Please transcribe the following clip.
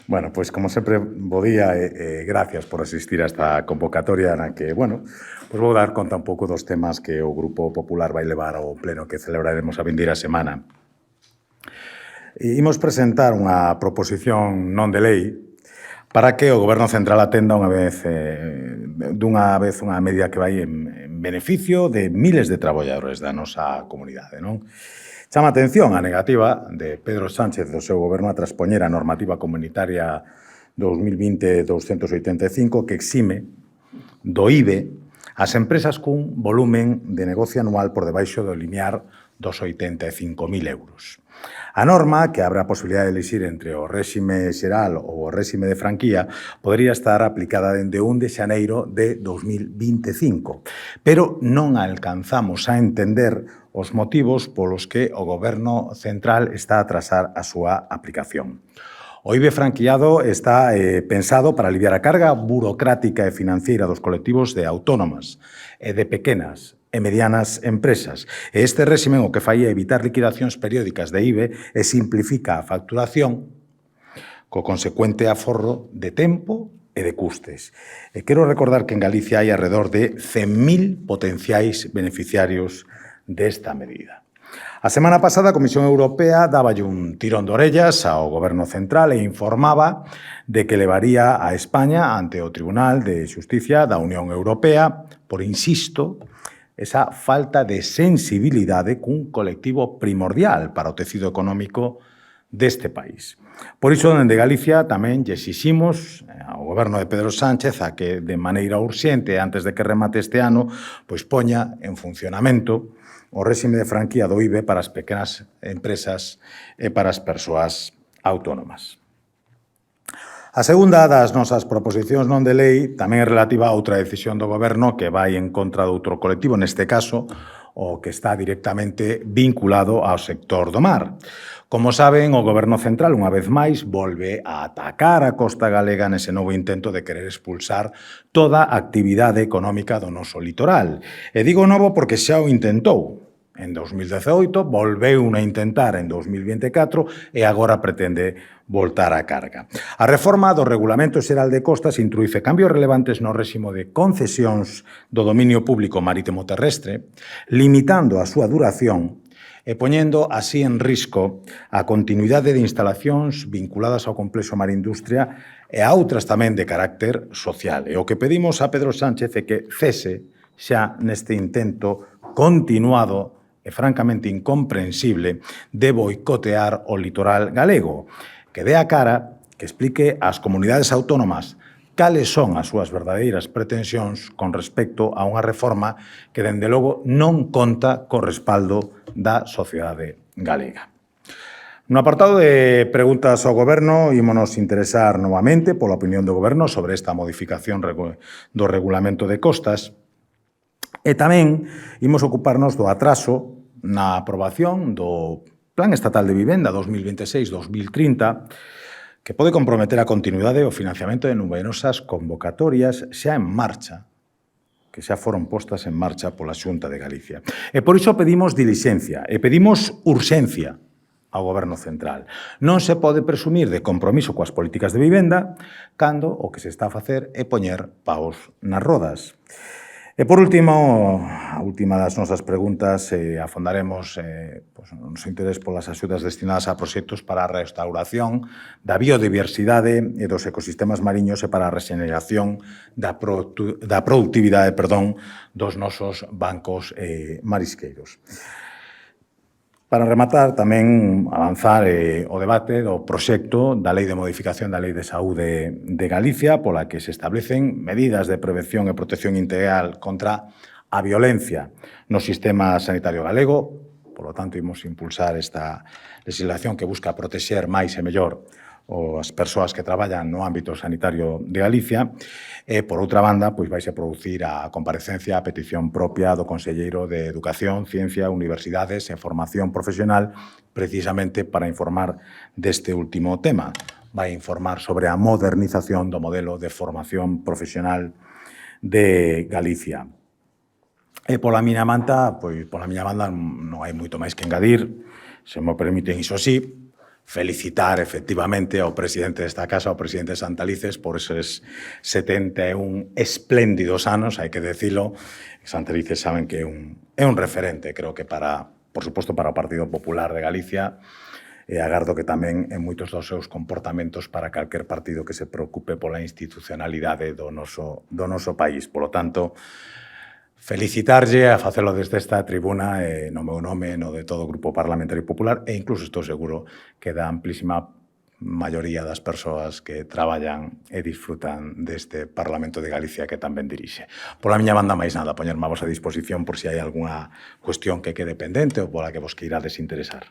Bueno, pois como sempre, bo día e gracias por asistir a esta convocatoria na que, bueno, pois vou dar conta un pouco dos temas que o Grupo Popular vai levar ao pleno que celebraremos a vindeira semana. Imos presentar unha proposición non de lei para que o Goberno Central atenda unha vez unha medida que vai en beneficio de miles de traballadores da nosa comunidade, non? Chama a atención a negativa de Pedro Sánchez do seu goberno a traspoñer a normativa comunitaria 2020-285 que exime do IBE as empresas cun volumen de negocio anual por debaixo do limiar dos 85.000 euros. A norma, que abre a posibilidade de elixir entre o réxime xeral ou o réxime de franquía, podería estar aplicada dende 1 de xaneiro de 2025, pero non alcanzamos a entender os motivos polos que o Goberno Central está a atrasar a súa aplicación. O IBE franqueado está pensado para aliviar a carga burocrática e financiera dos colectivos de autónomas e de pequenas e medianas empresas. E este réxime o que fai é evitar liquidacións periódicas de IBE e simplifica a facturación co consecuente aforro de tempo e de custes. E quero recordar que en Galicia hai alrededor de 100.000 potenciais beneficiarios desta medida. A semana pasada a Comisión Europea dáballe un tirón de orellas ao Goberno Central e informaba de que levaría a España ante o Tribunal de Xusticia da Unión Europea por, insisto, esa falta de sensibilidade cun colectivo primordial para o tecido económico deste país. Por iso, dende Galicia, tamén lle exiximos ao Goberno de Pedro Sánchez a que, de maneira urxente, antes de que remate este ano, pois poña en funcionamento o réxime de franquía do IBE para as pequenas empresas e para as persoas autónomas. A segunda das nosas proposicións non de lei tamén é relativa a outra decisión do Goberno que vai en contra de outro colectivo, neste caso, o que está directamente vinculado ao sector do mar. Como saben, o Goberno Central, unha vez máis, volve a atacar a costa galega nese novo intento de querer expulsar toda a actividade económica do noso litoral. E digo novo porque xa o intentou en 2018, volveu a intentar en 2024 e agora pretende voltar á carga. A reforma do Regulamento Xeral de Costas introduce cambios relevantes no réximo de concesións do dominio público marítimo terrestre, limitando a súa duración e poñendo así en risco a continuidade de instalacións vinculadas ao complexo Marindustria e a outras tamén de carácter social. E o que pedimos a Pedro Sánchez é que cese xa neste intento continuado e francamente incomprensible de boicotear o litoral galego, que dé a cara, que explique ás comunidades autónomas cales son as súas verdadeiras pretensións con respecto a unha reforma que, dende logo, non conta co respaldo da sociedade galega. No apartado de preguntas ao Goberno, ímonos interesar novamente pola opinión do Goberno sobre esta modificación do Regulamento de Costas e tamén imos ocuparnos do atraso na aprobación do Plan Estatal de Vivenda 2026-2030 que pode comprometer a continuidade e o financiamento de numerosas convocatorias xa en marcha, que xa foron postas en marcha pola Xunta de Galicia. E por iso pedimos dilixencia e pedimos urxencia ao Goberno Central. Non se pode presumir de compromiso coas políticas de vivenda cando o que se está a facer é poñer paus nas rodas. E, por último, a última das nosas preguntas, afondaremos o noso interés polas axudas destinadas a proxectos para a restauración da biodiversidade e dos ecosistemas mariños e para a rexeneración da productividade dos nosos bancos marisqueiros. Para rematar, tamén avanzar o debate do proxecto da Lei de Modificación da Lei de Saúde de Galicia, pola que se establecen medidas de prevención e protección integral contra a violencia no sistema sanitario galego. Por lo tanto, imos impulsar esta legislación que busca protexer máis e mellor as persoas que traballan no ámbito sanitario de Galicia. E, por outra banda, pois vaise producir a comparecencia a petición propia do Conselleiro de Educación, Ciencia, Universidades e Formación Profesional precisamente para informar deste último tema. Vai informar sobre a modernización do modelo de formación profesional de Galicia. E pola miña banda non hai moito máis que engadir, se me permiten iso sí. felicitar efectivamente ao presidente desta casa, ao presidente Santalices, por eses 71 espléndidos anos, hai que decilo. Santalices saben que é un referente, creo que por suposto, para o Partido Popular de Galicia, e agardo que tamén en moitos dos seus comportamentos para calquer partido que se preocupe pola institucionalidade do noso país. Polo tanto, felicitarlle a facelo desde esta tribuna no meu nome, no de todo o Grupo Parlamentario Popular e incluso estou seguro que da amplísima maioría das persoas que traballan e disfrutan deste Parlamento de Galicia que tamén dirixe. Pola miña banda, máis nada, poñerme a vosa disposición por se hai algunha cuestión que quede pendente ou pola que vos queirades interesar.